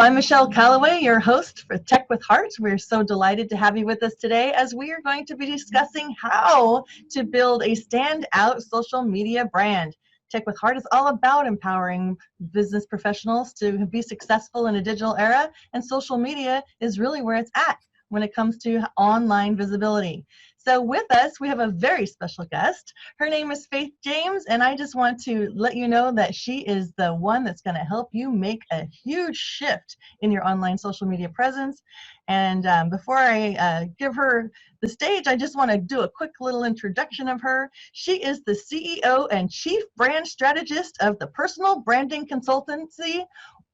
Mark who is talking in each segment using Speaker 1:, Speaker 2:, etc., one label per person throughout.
Speaker 1: I'm Michelle Calloway, your host for Tech with Heart. We're so delighted to have you with us today as we are going to be discussing how to build a standout social media brand. Tech with Heart is all about empowering business professionals to be successful in a digital era, and social media is really where it's at when it comes to online visibility. So with us, we have a very special guest. Her name is Faith James, and I just want to let you know that she is the one that's going to help you make a huge shift in your online social media presence. And before I give her the stage, I just want to do a quick little introduction of her. She is the CEO and Chief Brand Strategist of the Personal Branding Consultancy,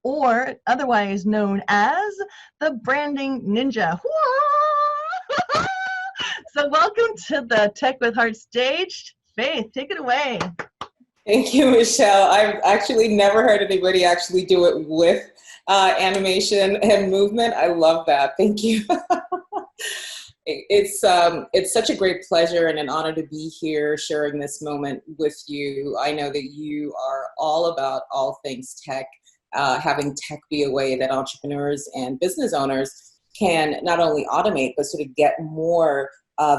Speaker 1: or otherwise known as the Branding Ninja. So welcome to the Tech with Heart stage. Faith, take it away.
Speaker 2: Thank you, Michelle. I've actually never heard anybody actually do it with animation and movement. I love that. Thank you. It's such a great pleasure and an honor to be here sharing this moment with you. I know that you are all about all things tech, having tech be a way that entrepreneurs and business owners can not only automate, but sort of get more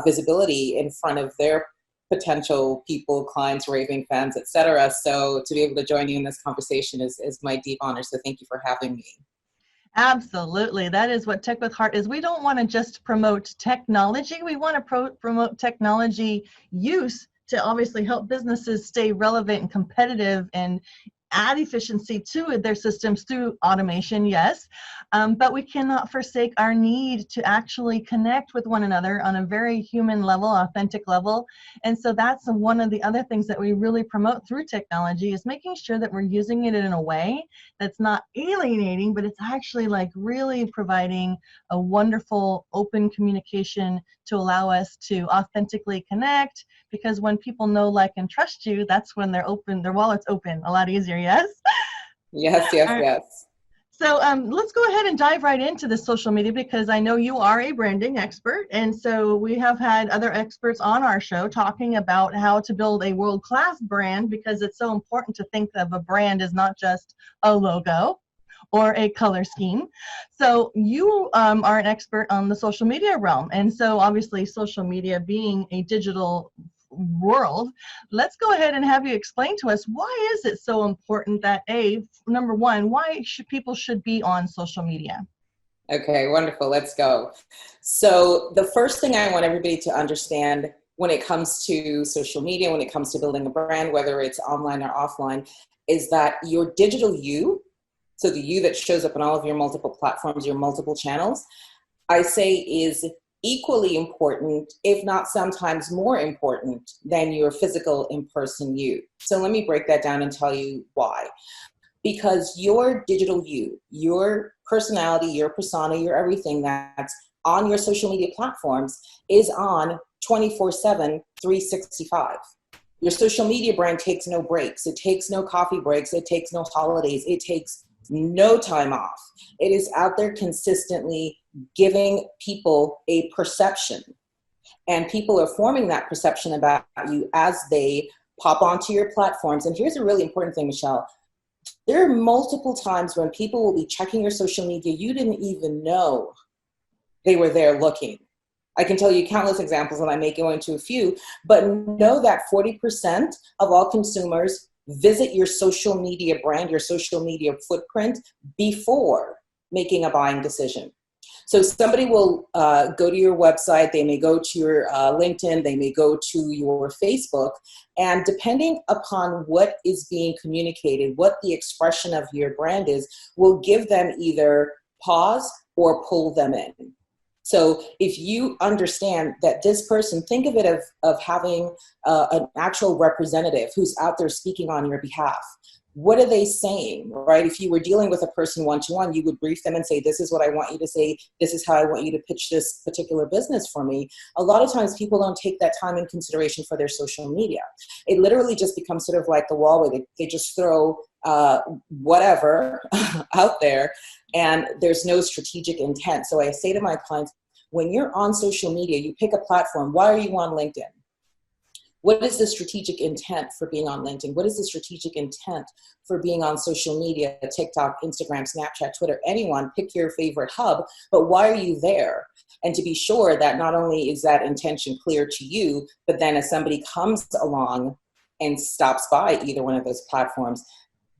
Speaker 2: visibility in front of their potential people, clients, raving fans, etc. So to be able to join you in this conversation is my deep honor. So thank you for having me.
Speaker 1: Absolutely. That is what Tech with Heart is. We don't want to just promote technology. We want to promote technology use to obviously help businesses stay relevant and competitive and add efficiency to their systems through automation, yes, but we cannot forsake our need to actually connect with one another on a very human level, authentic level. And so that's one of the other things that we really promote through technology, is making sure that we're using it in a way that's not alienating, but it's actually like really providing a wonderful open communication to allow us to authentically connect. Because when people know, like, and trust you, that's when they're open, their wallet's open a lot easier, yes?
Speaker 2: Yes, yes, yes.
Speaker 1: So let's go ahead and dive right into the social media, because I know you are a branding expert. And so we have had other experts on our show talking about how to build a world-class brand, because it's so important to think of a brand as not just a logo or a color scheme. So you are an expert on the social media realm. And so obviously social media being a digital world, let's go ahead and have you explain to us, why is it so important that number one, why people should be on social media?
Speaker 2: Okay, wonderful. Let's go. So the first thing I want everybody to understand when it comes to social media, when it comes to building a brand, whether it's online or offline, is that your digital you, so the you that shows up on all of your multiple platforms, your multiple channels, I say is equally important, if not sometimes more important, than your physical in-person you. So let me break that down and tell you why. Because your digital you, your personality, your persona, your everything that's on your social media platforms is on 24/7, 365. Your social media brand takes no breaks. It takes no coffee breaks. It takes no holidays. It takes no time off. It is out there consistently giving people a perception. And people are forming that perception about you as they pop onto your platforms. And here's a really important thing, Michelle. There are multiple times when people will be checking your social media, you didn't even know they were there looking. I can tell you countless examples, and I may go into a few, but know that 40% of all consumers visit your social media brand, your social media footprint before making a buying decision. So somebody will go to your website, they may go to your LinkedIn, they may go to your Facebook, and depending upon what is being communicated, what the expression of your brand is, will give them either pause or pull them in. So if you understand that this person, think of it of having an actual representative who's out there speaking on your behalf. What are they saying, right? If you were dealing with a person one-to-one, you would brief them and say, this is what I want you to say. This is how I want you to pitch this particular business for me. A lot of times people don't take that time in consideration for their social media. It literally just becomes sort of like the wall where they just throw whatever out there, and there's no strategic intent. So I say to my clients, when you're on social media, you pick a platform. Why are you on LinkedIn? What is the strategic intent for being on LinkedIn? What is the strategic intent for being on social media, TikTok, Instagram, Snapchat, Twitter, anyone, pick your favorite hub, but why are you there? And to be sure that not only is that intention clear to you, but then as somebody comes along and stops by either one of those platforms,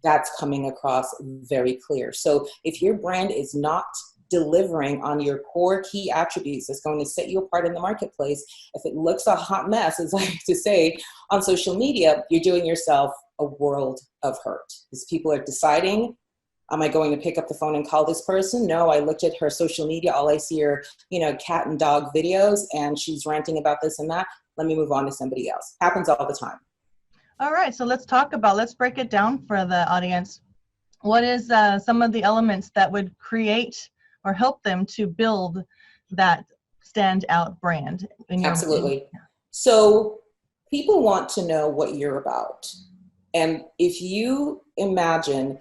Speaker 2: that's coming across very clear. So if your brand is not delivering on your core key attributes that's going to set you apart in the marketplace, if it looks a hot mess, as I like to say, on social media, you're doing yourself a world of hurt. Because people are deciding, am I going to pick up the phone and call this person? No, I looked at her social media. All I see are, cat and dog videos, and she's ranting about this and that. Let me move on to somebody else. Happens all the time.
Speaker 1: All right, so let's break it down for the audience. What is some of the elements that would create or help them to build that standout brand?
Speaker 2: Absolutely. So people want to know what you're about. And if you imagine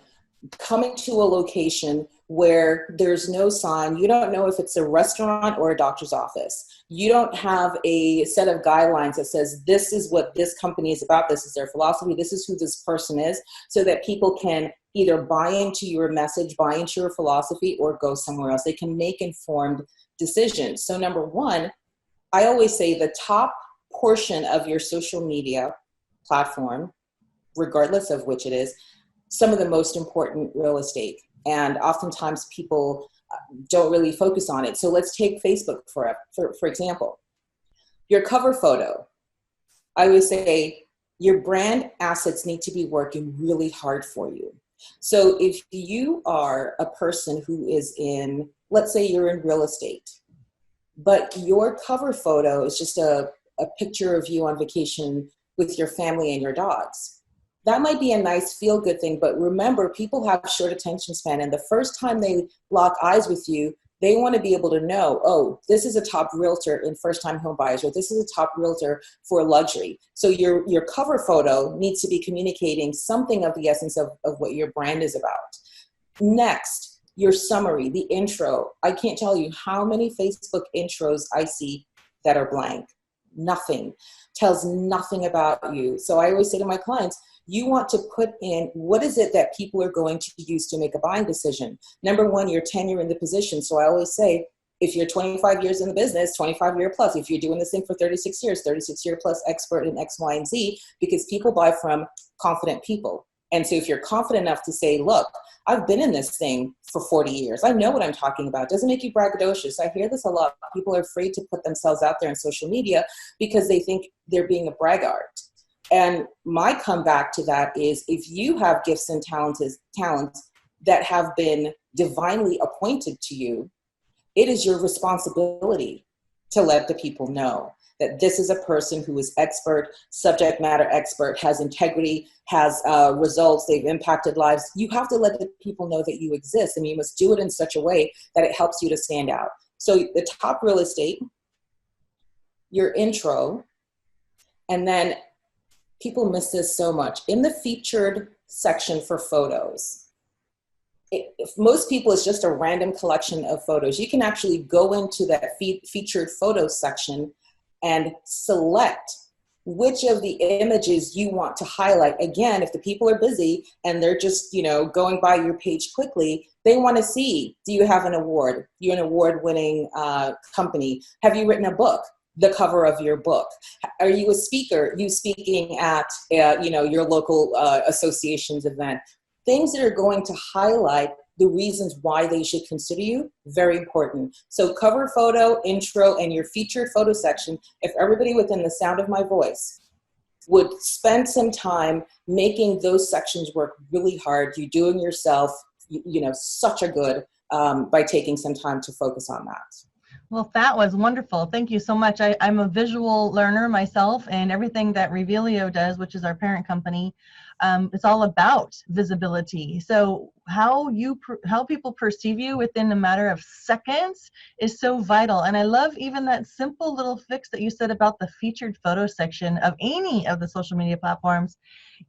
Speaker 2: coming to a location where there's no sign, you don't know if it's a restaurant or a doctor's office. You don't have a set of guidelines that says this is what this company is about, this is their philosophy, this is who this person is, so that people can either buy into your message, buy into your philosophy, or go somewhere else. They can make informed decisions. So number one, I always say the top portion of your social media platform, regardless of which it is, some of the most important real estate. And oftentimes people don't really focus on it. So let's take Facebook for example. Your cover photo. I always say your brand assets need to be working really hard for you. So if you are a person who is in, let's say you're in real estate, but your cover photo is just a picture of you on vacation with your family and your dogs. That might be a nice feel-good thing, but remember, people have short attention span, and the first time they lock eyes with you, they want to be able to know, oh, this is a top realtor in first-time home buyers, or this is a top realtor for luxury. So your cover photo needs to be communicating something of the essence of what your brand is about. Next, your summary, the intro. I can't tell you how many Facebook intros I see that are blank. Nothing. Tells nothing about you. So I always say to my clients, you want to put in what is it that people are going to use to make a buying decision. Number one, your tenure in the position. So I always say, if you're 25 years in the business, 25 year plus, if you're doing this thing for 36 years, 36 year plus expert in X, Y, and Z, because people buy from confident people. And so if you're confident enough to say, look, I've been in this thing for 40 years. I know what I'm talking about. It doesn't make you braggadocious. I hear this a lot. People are afraid to put themselves out there on social media because they think they're being a braggart. And my comeback to that is, if you have gifts and talents that have been divinely appointed to you, it is your responsibility to let the people know that this is a person who is expert, subject matter expert, has integrity, has results, they've impacted lives. You have to let the people know that you exist, and you must do it in such a way that it helps you to stand out. So the top real estate, your intro, and then people miss this so much. In the featured section for photos, if most people, it's just a random collection of photos. You can actually go into that featured photos section and select which of the images you want to highlight. Again, if the people are busy and they're just, going by your page quickly, they want to see, do you have an award? You're an award-winning company. Have you written a book? The cover of your book. Are you a speaker? You speaking at your local association's event? Things that are going to highlight the reasons why they should consider you, very important. So cover photo, intro, and your featured photo section, if everybody within the sound of my voice would spend some time making those sections work really hard, you're doing yourself, such a good by taking some time to focus on that.
Speaker 1: Well, that was wonderful. Thank you so much. I'm a visual learner myself, and everything that Revelio does, which is our parent company, it's all about visibility. So how people perceive you within a matter of seconds is so vital. And I love even that simple little fix that you said about the featured photo section of any of the social media platforms.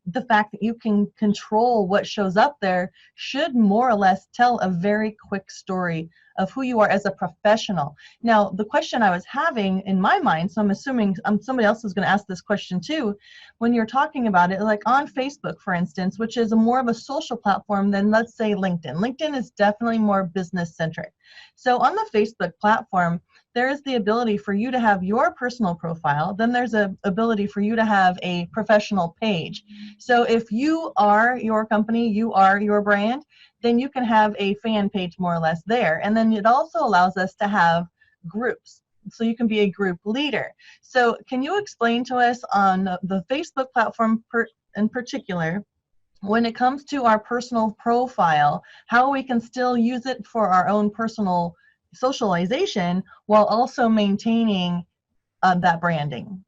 Speaker 1: The fact that you can control what shows up there should more or less tell a very quick story of who you are as a professional. Now, the question I was having in my mind, so I'm assuming somebody else is going to ask this question too, when you're talking about it, like on Facebook, for instance, which is more of a social platform than, let's say, LinkedIn. LinkedIn is definitely more business centric. So on the Facebook platform, there is the ability for you to have your personal profile. Then there's a ability for you to have a professional page. So if you are your company, you are your brand, then you can have a fan page more or less there. And then it also allows us to have groups. So you can be a group leader. So can you explain to us on the Facebook platform in particular, when it comes to our personal profile, how we can still use it for our own personal socialization while also maintaining that branding?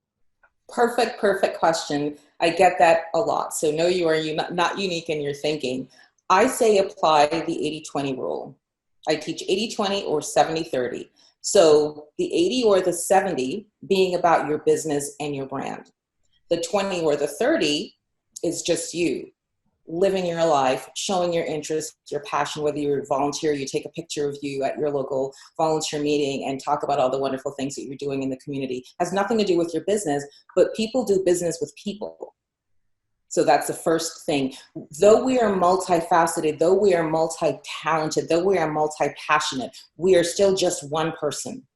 Speaker 2: Perfect question. I get that a lot. So no, you are not unique in your thinking. I say apply the 80-20 rule. I teach 80-20 or 70-30. So the 80 or the 70 being about your business and your brand. The 20 or the 30 is just you living your life, showing your interest, your passion, whether you're a volunteer, you take a picture of you at your local volunteer meeting and talk about all the wonderful things that you're doing in the community. Has nothing to do with your business, but people do business with people. So that's the first thing. Though we are multifaceted, though we are multi-talented, though we are multi-passionate, we are still just one person.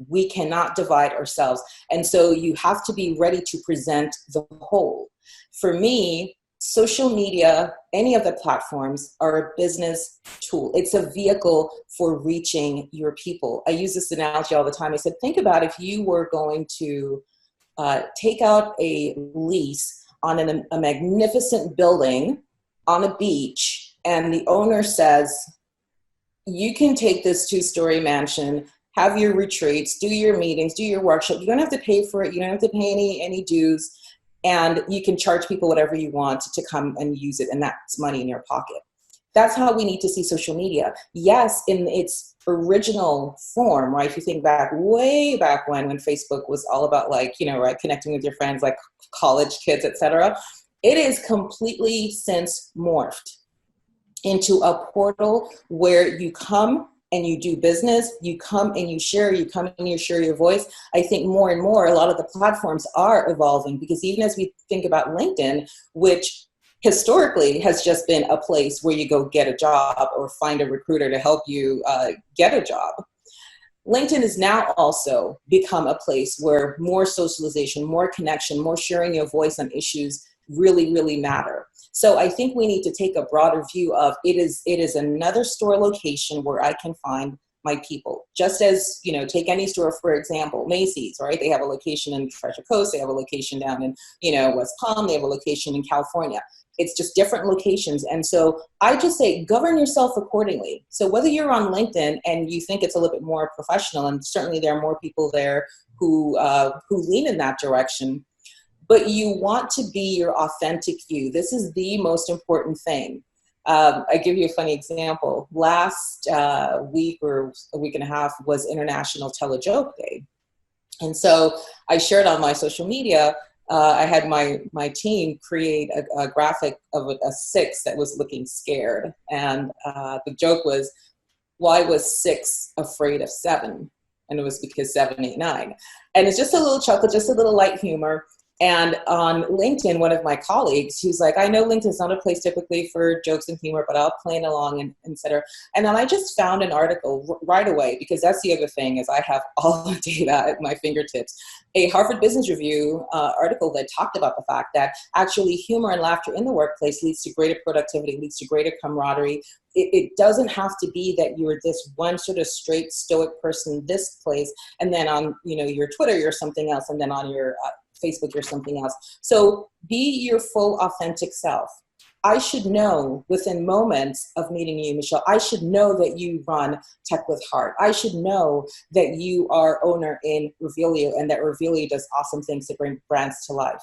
Speaker 2: We cannot divide ourselves. And so you have to be ready to present the whole. For me, social media, any of the platforms, are a business tool. It's a vehicle for reaching your people. I use this analogy all the time. I said, think about if you were going to take out a lease on a magnificent building on a beach, and the owner says, you can take this 2-story mansion, have your retreats, do your meetings, do your workshop. You don't have to pay for it. You don't have to pay any dues. And you can charge people whatever you want to come and use it, and that's money in your pocket. That's how we need to see social media. Yes, in its original form, right? If you think back, way back when Facebook was all about right, connecting with your friends, like college kids, etc. It is completely since morphed into a portal where you come and you do business, you come and you share your voice. I think more and more, a lot of the platforms are evolving, because even as we think about LinkedIn, which historically has just been a place where you go get a job or find a recruiter to help you get a job, LinkedIn has now also become a place where more socialization, more connection, more sharing your voice on issues really, really matter. So I think we need to take a broader view of it is another store location where I can find my people. Just as, take any store, for example, Macy's, right? They have a location in Treasure Coast. They have a location down in, West Palm. They have a location in California. It's just different locations. And so I just say, govern yourself accordingly. So whether you're on LinkedIn and you think it's a little bit more professional, and certainly there are more people there who lean in that direction, but you want to be your authentic you. This is the most important thing. I give you a funny example. Last week or a week and a half was International Tell a Joke Day. And so I shared on my social media, I had my team create a graphic of a 6 that was looking scared. And the joke was, why was 6 afraid of 7? And it was because 7, 8, 9. And it's just a little chuckle, just a little light humor. And on LinkedIn, one of my colleagues, he's like, I know LinkedIn's not a place typically for jokes and humor, but I'll play it along and et cetera. And then I just found an article right away, because that's the other thing, is I have all the data at my fingertips. A Harvard Business Review article that talked about the fact that actually humor and laughter in the workplace leads to greater productivity, leads to greater camaraderie. It doesn't have to be that you're this one sort of straight stoic person this place, and then on your Twitter you're something else, and then on your Facebook or something else. So be your full authentic self. I should know within moments of meeting you, Michelle, I should know that you run Tech with Heart. I should know that you are owner in Revelio, and that Revelio does awesome things to bring brands to life.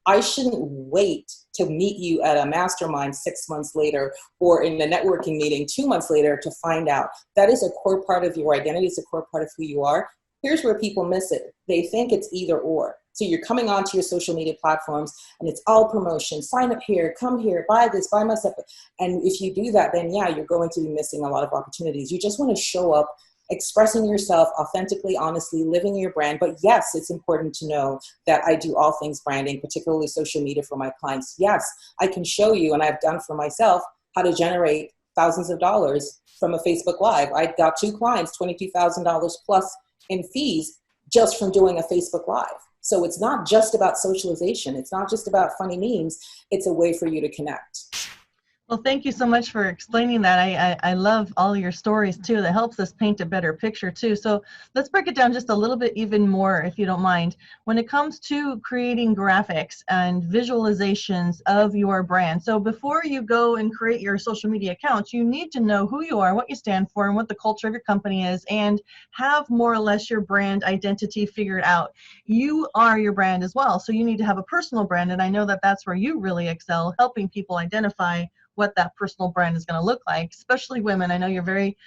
Speaker 2: I shouldn't wait to meet you at a mastermind 6 months later, or in a networking meeting 2 months later, to find out. That is a core part of your identity. It's a core part of who you are. Here's where people miss it. They think it's either or. So you're coming onto your social media platforms and it's all promotion. Sign up here, come here, buy this, buy my stuff. And if you do that, then yeah, you're going to be missing a lot of opportunities. You just want to show up, expressing yourself authentically, honestly, living your brand. But yes, it's important to know that I do all things branding, particularly social media for my clients. Yes, I can show you, and I've done for myself, how to generate thousands of dollars from a Facebook Live. I got 2 clients, $22,000 plus in fees just from doing a Facebook Live. So it's not just about socialization. It's not just about funny memes. It's a way for you to connect.
Speaker 1: Well, thank you so much for explaining that. I love all your stories too. That helps us paint a better picture too. So let's break it down just a little bit even more, if you don't mind. When it comes to creating graphics and visualizations of your brand, so before you go and create your social media accounts, you need to know who you are, what you stand for, and what the culture of your company is, and have more or less your brand identity figured out. You are your brand as well, so you need to have a personal brand, and I know that that's where you really excel, helping people identify what that personal brand is going to look like, especially women. I know you're very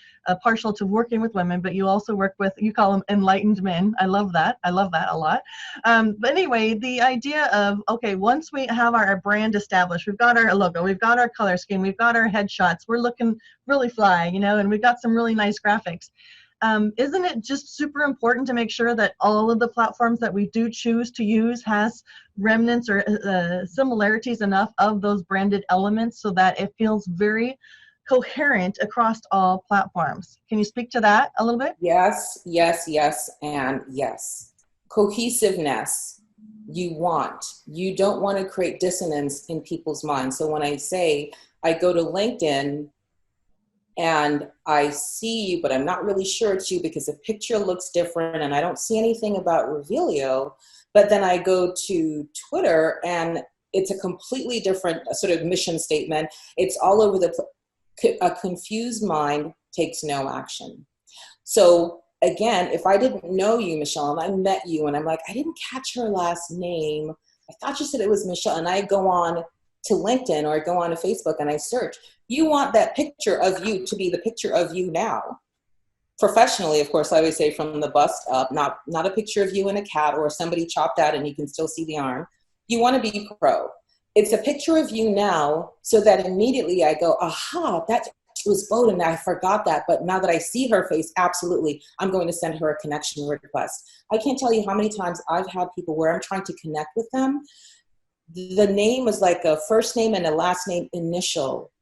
Speaker 1: partial to working with women, but you also work with, you call them enlightened men. I love that. I love that a lot. But anyway, the idea of, okay, once we have our brand established, we've got our logo, we've got our color scheme, we've got our headshots, we're looking really fly, you know, and we've got some really nice graphics. Isn't it just super important to make sure that all of the platforms that we do choose to use has remnants or similarities enough of those branded elements so that it feels very coherent across all platforms? Can you speak to that a little bit?
Speaker 2: Yes, yes, yes, and yes. Cohesiveness you want. You don't want to create dissonance in people's minds. So when I say I go to LinkedIn and I see you, but I'm not really sure it's you because the picture looks different and I don't see anything about Revelio. But then I go to Twitter and it's a completely different sort of mission statement. It's all over the place. A confused mind takes no action. So again, if I didn't know you, Michelle, and I met you and I'm like, I didn't catch her last name. I thought you said it was Michelle. And I go on to LinkedIn or I go on to Facebook and I search. You want that picture of you to be the picture of you now. Professionally, of course, I always say from the bust up, not a picture of you and a cat or somebody chopped out and you can still see the arm. You want to be pro. It's a picture of you now so that immediately I go, aha, that was Bowden. I forgot that. But now that I see her face, absolutely, I'm going to send her a connection request. I can't tell you how many times I've had people where I'm trying to connect with them. The name is like a first name and a last name initial.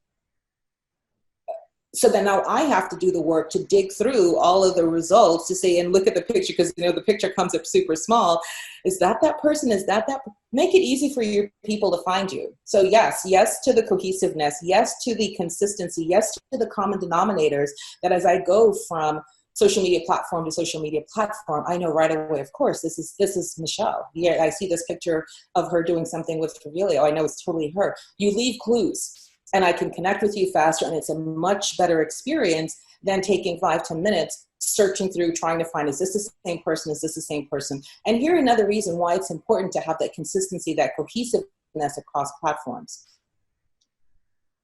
Speaker 2: So then now I have to do the work to dig through all of the results to say, and look at the picture, because you know the picture comes up super small. Is that person? Is that? Make it easy for your people to find you. So yes to the cohesiveness, yes to the consistency, yes to the common denominators, that as I go from social media platform to social media platform, I know right away, of course, this is Michelle. Yeah, I see this picture of her doing something with Revelio. I know it's totally her. You leave clues. And I can connect with you faster, and it's a much better experience than taking 5-10 minutes searching through, trying to find, is this the same person? Is this the same person? And here another reason why it's important to have that consistency, that cohesiveness across platforms.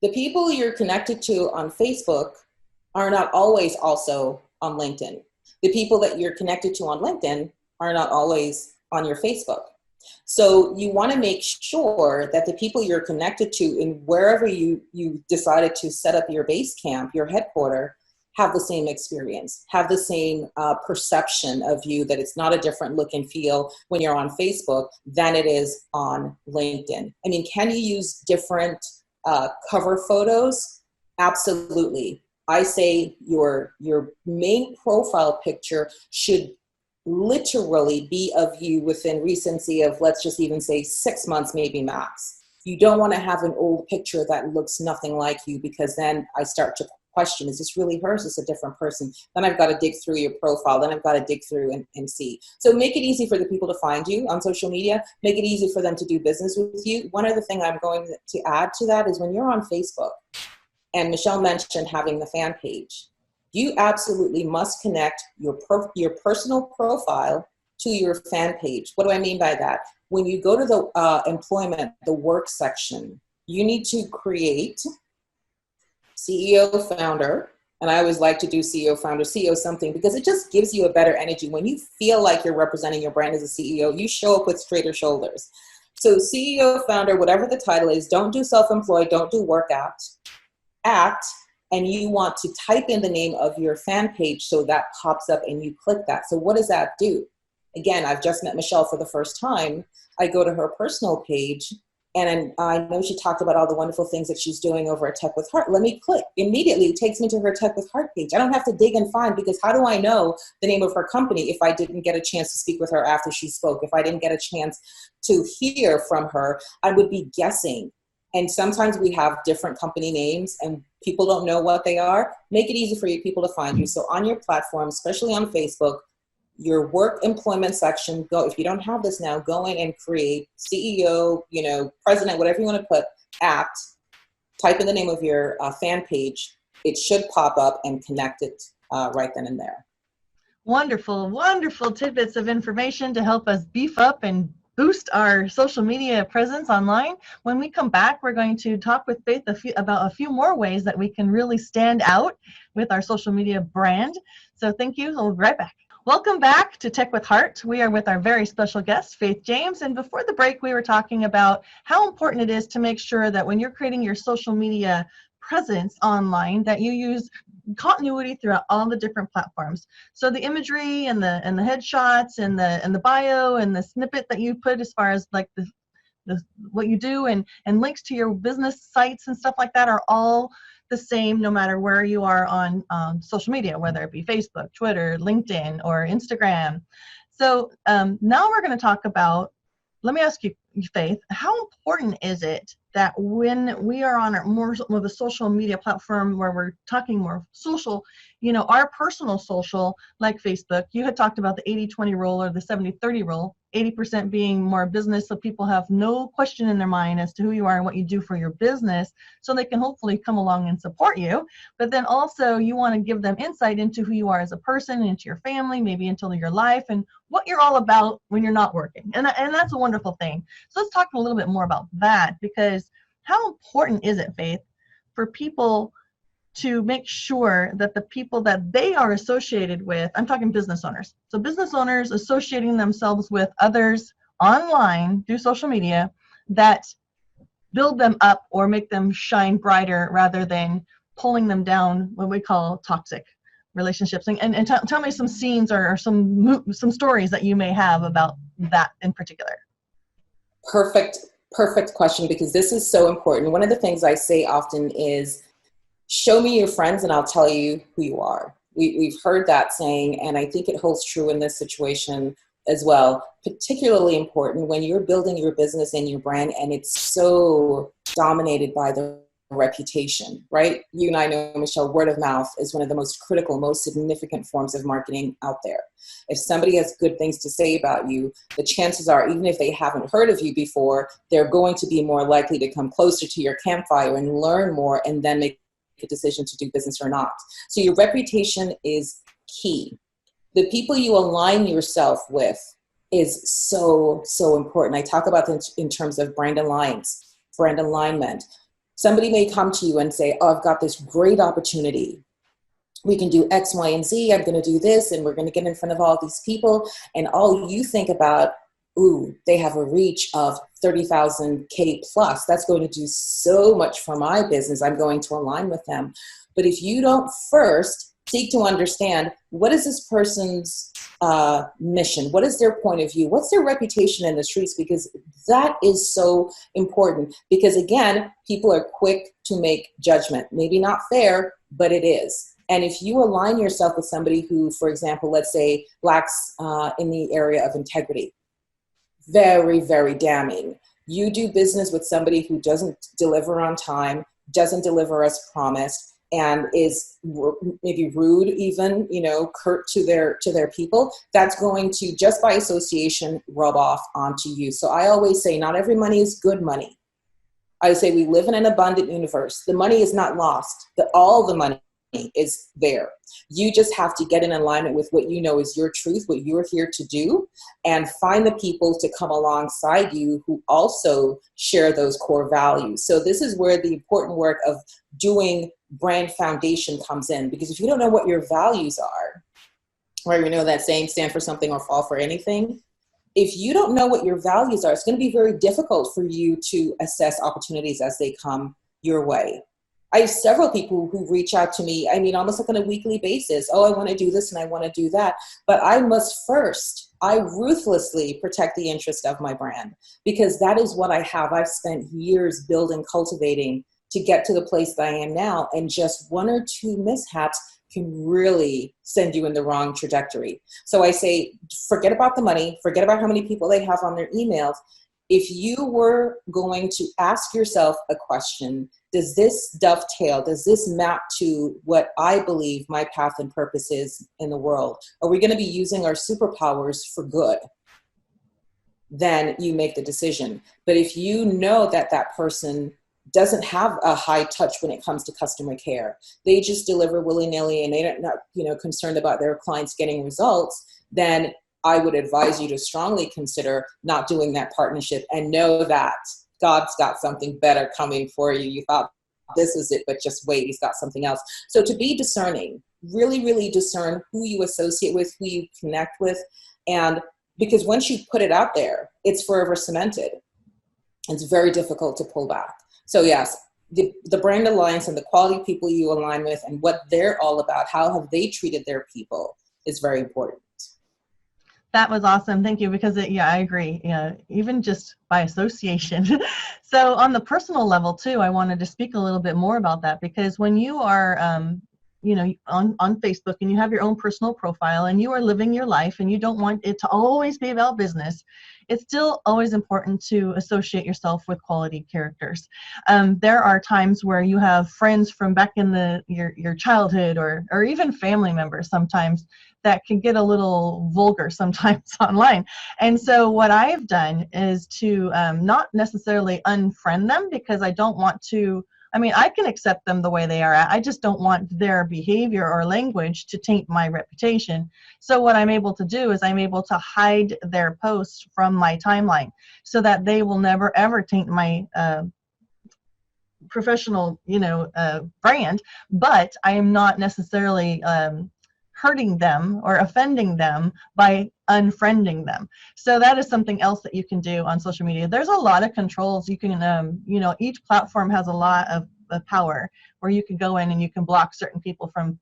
Speaker 2: The people you're connected to on Facebook are not always also on LinkedIn. The people that you're connected to on LinkedIn are not always on your Facebook. So you want to make sure that the people you're connected to in wherever you decided to set up your base camp, your headquarter, have the same experience, have the same perception of you, that it's not a different look and feel when you're on Facebook than it is on LinkedIn. I mean, can you use different cover photos? Absolutely. I say your main profile picture should literally be of you within recency of, let's just even say 6 months, maybe max. You don't want to have an old picture that looks nothing like you, because then I start to question, is this really her? Is this a different person? Then I've got to dig through your profile. Then I've got to dig through and see. So make it easy for the people to find you on social media. Make it easy for them to do business with you. One other thing I'm going to add to that is when you're on Facebook, and Michelle mentioned having the fan page, you absolutely must connect your personal profile to your fan page. What do I mean by that? When you go to the employment, the work section, you need to create CEO, founder, And I always like to do CEO, founder, CEO something, because it just gives you a better energy. When you feel like you're representing your brand as a CEO, you show up with straighter shoulders. So CEO, founder, whatever the title is, don't do self-employed, don't do workout, act, and you want to type in the name of your fan page so that pops up and you click that. So what does that do? Again, I've just met Michelle for the first time. I go to her personal page, and I know she talked about all the wonderful things that she's doing over at Tech with Heart. Let me click. Immediately, it takes me to her Tech with Heart page. I don't have to dig and find, because how do I know the name of her company if I didn't get a chance to speak with her after she spoke? If I didn't get a chance to hear from her, I would be guessing. And sometimes we have different company names and people don't know what they are. Make it easy for you people to find you. So on your platform, especially on Facebook, your work employment section, go, if you don't have this now, go in and create CEO, president, whatever you want to put, act, type in the name of your fan page. It should pop up and connect it right then and there.
Speaker 1: Wonderful, wonderful tidbits of information to help us beef up and boost our social media presence online. When we come back, we're going to talk with Faith about a few more ways that we can really stand out with our social media brand. So thank you. We'll be right back. Welcome back to Tech with Heart. We are with our very special guest, Faith James. And before the break, we were talking about how important it is to make sure that when you're creating your social media presence online, that you use continuity throughout all the different platforms. So the imagery and the headshots and the bio and the snippet that you put as far as like the what you do and links to your business sites and stuff like that are all the same no matter where you are on social media, whether it be Facebook, Twitter, LinkedIn, or Instagram. So now we're going to talk about, let me ask you, Faith, how important is it that when we are on more of a social media platform where we're talking more social, our personal social, like Facebook, you had talked about the 80-20 rule or the 70-30 rule, 80% being more business, so people have no question in their mind as to who you are and what you do for your business, so they can hopefully come along and support you. But then also you want to give them insight into who you are as a person, into your family, maybe into your life, and what you're all about when you're not working. And that's a wonderful thing. So let's talk a little bit more about that, because how important is it, Faith, for people to make sure that the people that they are associated with, I'm talking business owners, so business owners associating themselves with others online through social media, that build them up or make them shine brighter rather than pulling them down, what we call toxic relationships. And tell me some scenes or some stories that you may have about that in particular.
Speaker 2: Perfect question, because this is so important. One of the things I say often is, show me your friends and I'll tell you who you are. We've heard that saying, and I think it holds true in this situation as well. Particularly important when you're building your business and your brand and it's so dominated by the reputation, right? You and I know, Michelle, word of mouth is one of the most critical, most significant forms of marketing out there. If somebody has good things to say about you, the chances are, even if they haven't heard of you before, they're going to be more likely to come closer to your campfire and learn more and then make a decision to do business or not. So your reputation is key. The people you align yourself with is so, so important. I talk about this in terms of brand alliance, brand alignment. Somebody may come to you and say, oh, I've got this great opportunity. We can do X, Y, and Z. I'm going to do this, and we're going to get in front of all these people. And all you think about, ooh, they have a reach of 30,000 K plus. That's going to do so much for my business. I'm going to align with them. But if you don't first seek to understand, what is this person's mission? What is their point of view? What's their reputation in the streets? Because that is so important. Because again, people are quick to make judgment. Maybe not fair, but it is. And if you align yourself with somebody who, for example, let's say lacks in the area of integrity, very, very damning. You do business with somebody who doesn't deliver on time, doesn't deliver as promised, and is maybe rude, even, curt to their people, that's going to, just by association, rub off onto you. So I always say, not every money is good money. I say we live in an abundant universe. The money is not lost. All the money is there. You just have to get in alignment with what you know is your truth, what you're here to do, and find the people to come alongside you who also share those core values. So this is where the important work of doing brand foundation comes in. Because if you don't know what your values are, right, we know that saying, stand for something or fall for anything. If you don't know what your values are, it's going to be very difficult for you to assess opportunities as they come your way. I have several people who reach out to me, I mean, almost like on a weekly basis. Oh, I want to do this and I want to do that. But I ruthlessly protect the interest of my brand, because that is what I have. I've spent years building, cultivating to get to the place that I am now. And just one or two mishaps can really send you in the wrong trajectory. So I say, forget about the money, forget about how many people they have on their emails. If you were going to ask yourself a question, does this dovetail, does this map to what I believe my path and purpose is in the world? Are we going to be using our superpowers for good? Then you make the decision. But if you know that that person doesn't have a high touch when it comes to customer care, they just deliver willy-nilly and they're not concerned about their clients getting results, then I would advise you to strongly consider not doing that partnership, and know that God's got something better coming for you. You thought this is it, but just wait, he's got something else. So to be discerning, really, really discern who you associate with, who you connect with. And because once you put it out there, it's forever cemented. It's very difficult to pull back. So yes, the brand alliance and the quality of people you align with and what they're all about, how have they treated their people, is very important.
Speaker 1: That was awesome. Thank you. Because I agree. Even just by association. So on the personal level too, I wanted to speak a little bit more about that, because when you are, on Facebook and you have your own personal profile and you are living your life and you don't want it to always be about business, it's still always important to associate yourself with quality characters. There are times where you have friends from back in your childhood or even family members sometimes that can get a little vulgar sometimes online. And so what I've done is to not necessarily unfriend them, because I don't want to, I can accept them the way they are. I just don't want their behavior or language to taint my reputation. So what I'm able to do is I'm able to hide their posts from my timeline so that they will never ever taint my professional, brand, but I am not necessarily hurting them or offending them by unfriending them. So that is something else that you can do on social media. There's a lot of controls. You can, each platform has a lot of power where you can go in and you can block certain people from,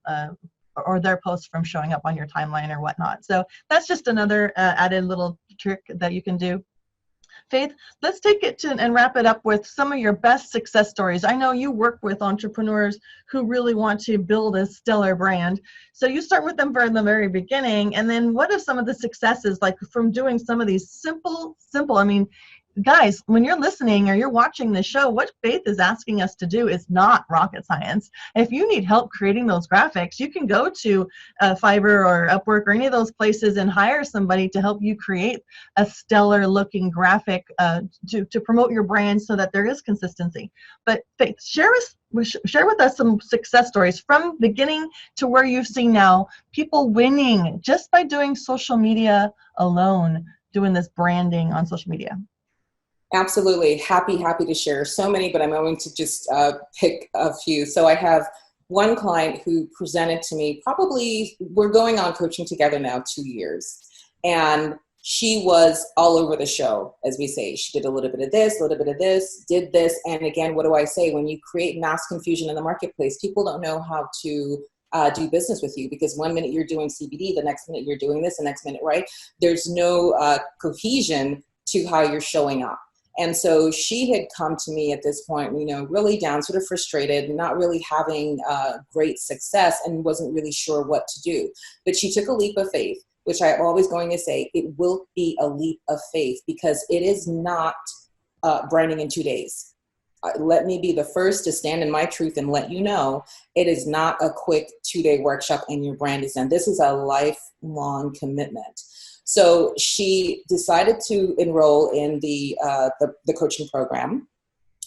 Speaker 1: or their posts from showing up on your timeline or whatnot. So that's just another added little trick that you can do. Faith, let's take it and wrap it up with some of your best success stories. I know you work with entrepreneurs who really want to build a stellar brand. So you start with them from the very beginning, and then what are some of the successes, like from doing some of these simple, guys, when you're listening or you're watching this show, what Faith is asking us to do is not rocket science. If you need help creating those graphics, you can go to Fiverr or Upwork or any of those places and hire somebody to help you create a stellar looking graphic to promote your brand so that there is consistency. But Faith, share with us some success stories from beginning to where you've seen now people winning just by doing social media alone, doing this branding on social media.
Speaker 2: Absolutely. Happy to share so many, but I'm going to just pick a few. So I have one client who presented to me, probably, we're going on coaching together now 2 years. And she was all over the show, as we say. She did a little bit of this, a little bit of this, did this. And again, what do I say? When you create mass confusion in the marketplace, people don't know how to do business with you, because 1 minute you're doing CBD, the next minute you're doing this, the next minute, right? There's no cohesion to how you're showing up. And so she had come to me at this point, really down, sort of frustrated, not really having great success, and wasn't really sure what to do. But she took a leap of faith, which I'm always going to say, it will be a leap of faith, because it is not branding in 2 days. Let me be the first to stand in my truth and let you know, it is not a quick 2-day workshop and your brand is done. This is a lifelong commitment. So she decided to enroll in the coaching program.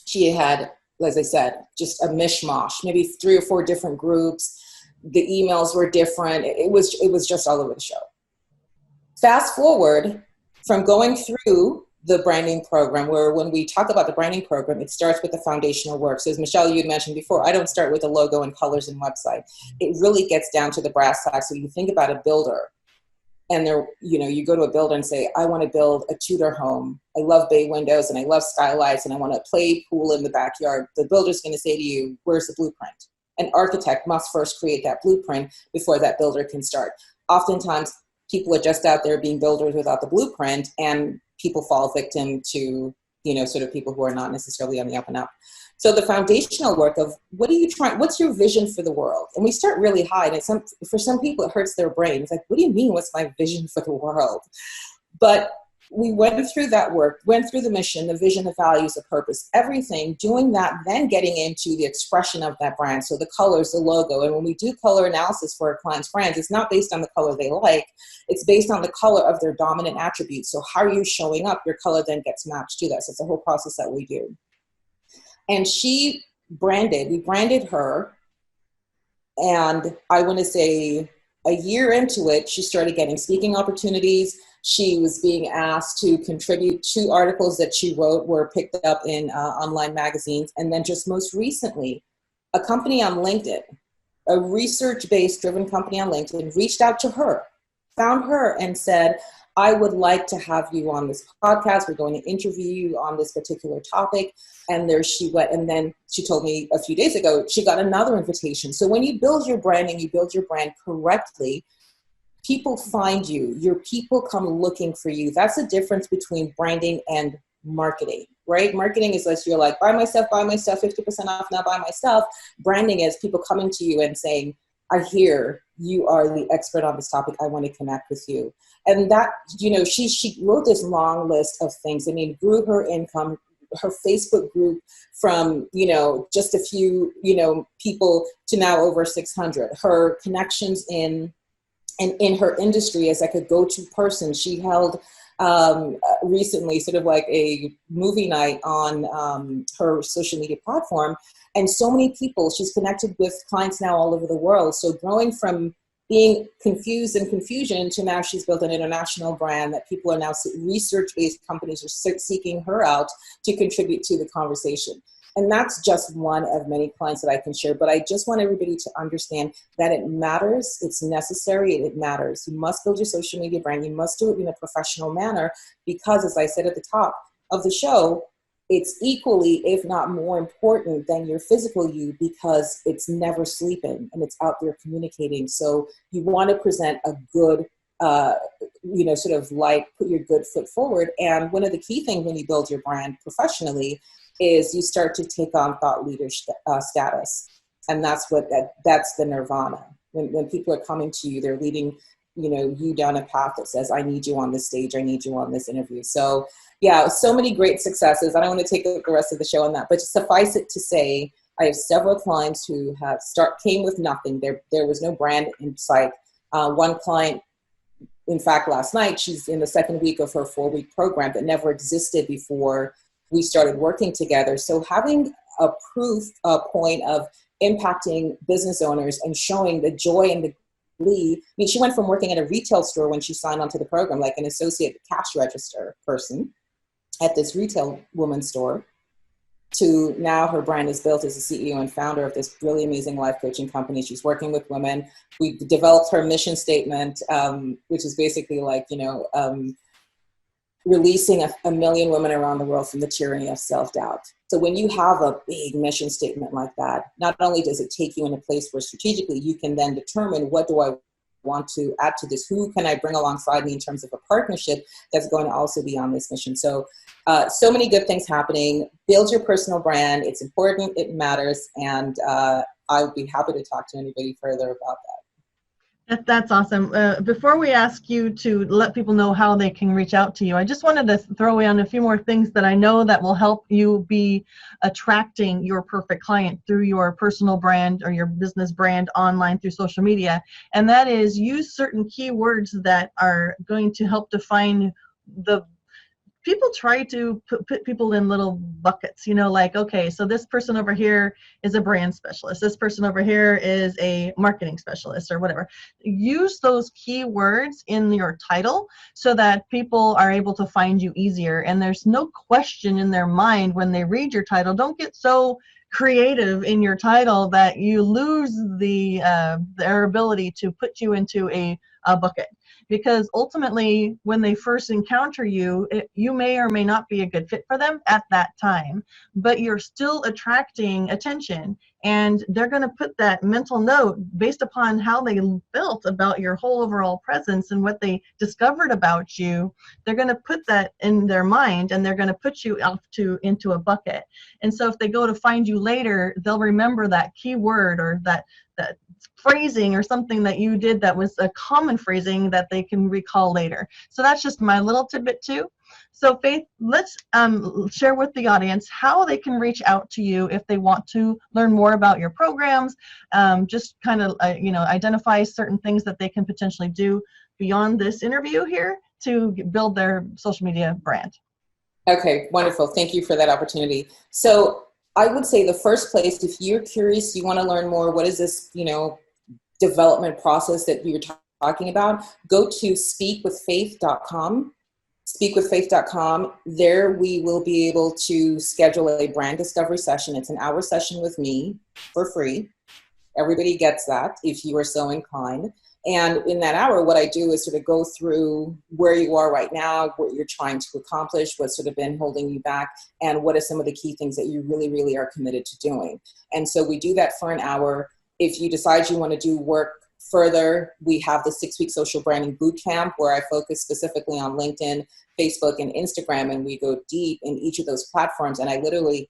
Speaker 2: She had, as I said, just a mishmash, maybe 3 or 4 different groups. The emails were different. It was just all over the show. Fast forward from going through the branding program, where when we talk about the branding program, it starts with the foundational work. So as Michelle, you had mentioned before, I don't start with a logo and colors and website. It really gets down to the brass tacks. So you think about a builder, and there, you go to a builder and say, I want to build a Tudor home. I love bay windows and I love skylights and I want a play pool in the backyard. The builder's going to say to you, where's the blueprint? An architect must first create that blueprint before that builder can start. Oftentimes, people are just out there being builders without the blueprint, and people fall victim to, sort of people who are not necessarily on the up and up. So the foundational work of what's your vision for the world? And we start really high, and for some people it hurts their brain. It's like, what do you mean, what's my vision for the world? But we went through that work, went through the mission, the vision, the values, the purpose, everything, doing that, then getting into the expression of that brand. So the colors, the logo. And when we do color analysis for our clients' brands, it's not based on the color they like. It's based on the color of their dominant attributes. So how are you showing up? Your color then gets matched to that. So it's a whole process that we do. And we branded her. And I want to say a year into it, she started getting speaking opportunities. She was being asked to contribute 2 articles that she wrote were picked up in online magazines. And then just most recently, a company on LinkedIn, a research-based driven company on LinkedIn, reached out to her, found her and said, I would like to have you on this podcast. We're going to interview you on this particular topic. And there she went. And then she told me a few days ago, she got another invitation. So when you build your brand and you build your brand correctly, people find you. Your people come looking for you. That's the difference between branding and marketing, right? Marketing is you're like, buy my stuff, 50% off now, buy my stuff. Branding is people coming to you and saying, I hear you are the expert on this topic. I want to connect with you. And that, she wrote this long list of things. I mean, grew her income, her Facebook group from, just a few, people to now over 600. Her connections in her industry as like a go-to person. She held recently sort of like a movie night on her social media platform. And so many people, she's connected with clients now all over the world. So growing from being confused and confusion to now she's built an international brand that people are now, research-based companies are seeking her out to contribute to the conversation. And that's just one of many clients that I can share. But I just want everybody to understand that it matters. It's necessary. It matters. You must build your social media brand. You must do it in a professional manner because, as I said at the top of the show, it's equally, if not more important than your physical you because it's never sleeping and it's out there communicating. So you want to present a good, sort of like put your good foot forward. And one of the key things when you build your brand professionally is you start to take on thought leader status. And that's that's the nirvana. When people are coming to you, they're leading, you down a path that says, I need you on this stage. I need you on this interview. So yeah, so many great successes. I don't want to take the rest of the show on that, but suffice it to say, I have several clients who have came with nothing. There was no brand in sight. One client, in fact, last night, she's in the second week of her 4-week program that never existed before we started working together. So having a proof point of impacting business owners and showing the joy and the glee. I mean, she went from working at a retail store when she signed onto the program, like an associate cash register person at this retail woman's store, to now her brand is built as a CEO and founder of this really amazing life coaching company. She's working with women. We developed her mission statement, which is basically like, releasing a million women around the world from the tyranny of self-doubt. So when you have a big mission statement like that, not only does it take you in a place where strategically you can then determine what do I want to add to this? Who can I bring alongside me in terms of a partnership that's going to also be on this mission? So, so many good things happening. Build your personal brand. It's important. It matters. And I would be happy to talk to anybody further about that.
Speaker 1: That's awesome. Before we ask you to let people know how they can reach out to you, I just wanted to throw in a few more things that I know that will help you be attracting your perfect client through your personal brand or your business brand online through social media. And that is use certain keywords that are going to help define the people try to put people in little buckets, like, okay, so this person over here is a brand specialist. This person over here is a marketing specialist or whatever. Use those keywords in your title so that people are able to find you easier. And there's no question in their mind when they read your title. Don't get so creative in your title that you lose their ability to put you into a bucket. Because ultimately, when they first encounter you, you may or may not be a good fit for them at that time, but you're still attracting attention, and they're going to put that mental note based upon how they felt about your whole overall presence and what they discovered about you. They're going to put that in their mind, and they're going to put you into a bucket. And so if they go to find you later, they'll remember that keyword or that phrasing or something that you did that was a common phrasing that they can recall later. So that's just my little tidbit too. So Faith, let's share with the audience how they can reach out to you if they want to learn more about your programs, just kind of identify certain things that they can potentially do beyond this interview here to build their social media brand.
Speaker 2: Okay, wonderful. Thank you for that opportunity. So I would say the first place, if you're curious, you want to learn more, what is this, development process that you're talking about, go to speakwithfaith.com. Speakwithfaith.com. There we will be able to schedule a brand discovery session. It's an hour session with me for free. Everybody gets that if you are so inclined. And in that hour, what I do is sort of go through where you are right now, what you're trying to accomplish, what's sort of been holding you back, and what are some of the key things that you really, really are committed to doing. And so we do that for an hour. If you decide you want to do work further, we have the 6-week social branding bootcamp where I focus specifically on LinkedIn, Facebook, and Instagram, and we go deep in each of those platforms. And I literally,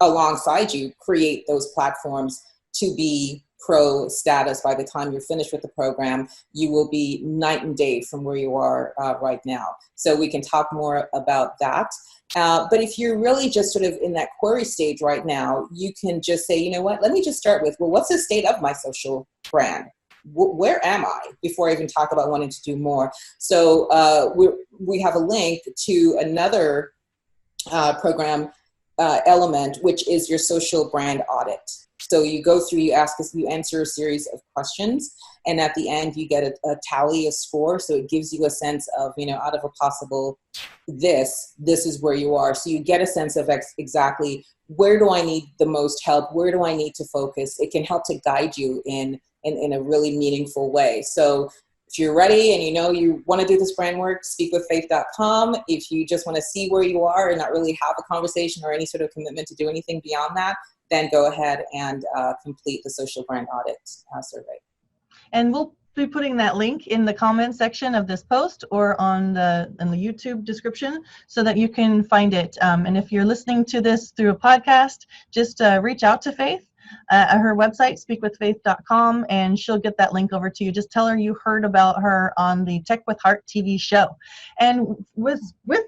Speaker 2: alongside you, create those platforms to be pro status. By the time you're finished with the program, you will be night and day from where you are right now. So we can talk more about that. But if you're really just sort of in that query stage right now, you can just say, you know what, let me just start with, well, what's the state of my social brand? Where am I before I even talk about wanting to do more? So we have a link to another program element, which is your social brand audit. So you go through, you answer a series of questions, and at the end you get a tally, a score. So it gives you a sense of, out of a possible this is where you are. So you get a sense of exactly where do I need the most help? Where do I need to focus? It can help to guide you in a really meaningful way. So if you're ready and you want to do this brand work, speakwithfaith.com. If you just want to see where you are and not really have a conversation or any sort of commitment to do anything beyond that, then go ahead and complete the social brand audit survey.
Speaker 1: And we'll be putting that link in the comment section of this post or in the YouTube description so that you can find it. And if you're listening to this through a podcast, just reach out to Faith at her website, speakwithfaith.com, and she'll get that link over to you. Just tell her you heard about her on the Tech with Heart TV show. And with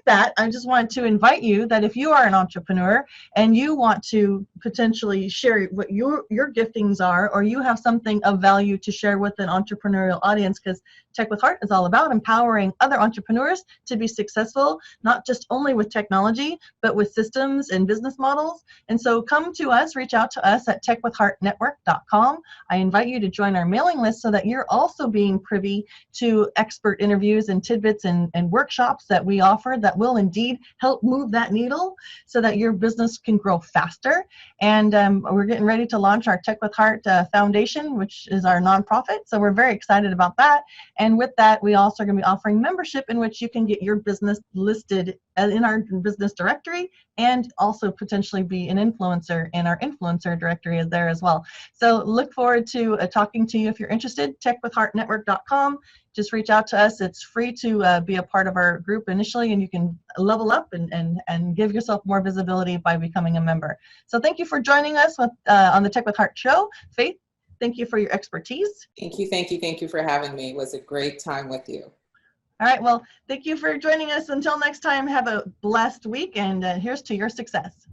Speaker 1: that, I just want to invite you that if you are an entrepreneur and you want to potentially share what your giftings are, or you have something of value to share with an entrepreneurial audience, because Tech with Heart is all about empowering other entrepreneurs to be successful, not just only with technology, but with systems and business models. And so come to us, reach out to us at techwithheartnetwork.com. I invite you to join our mailing list so that you're also being privy to expert interviews and tidbits and workshops that we offer that will indeed help move that needle so that your business can grow faster. And we're getting ready to launch our Tech with Heart Foundation, which is our nonprofit. So we're very excited about that. And with that, we also are going to be offering membership in which you can get your business listed in our business directory and also potentially be an influencer in our influencer directory there as well. So look forward to talking to you if you're interested. techwithheartnetwork.com. Just reach out to us. It's free to be a part of our group initially, and you can level up and give yourself more visibility by becoming a member. So thank you for joining us on the Tech with Heart show. Faith, thank you for your expertise.
Speaker 2: Thank you for having me. It was a great time with you.
Speaker 1: All right, well, thank you for joining us. Until next time, have a blessed week, and here's to your success.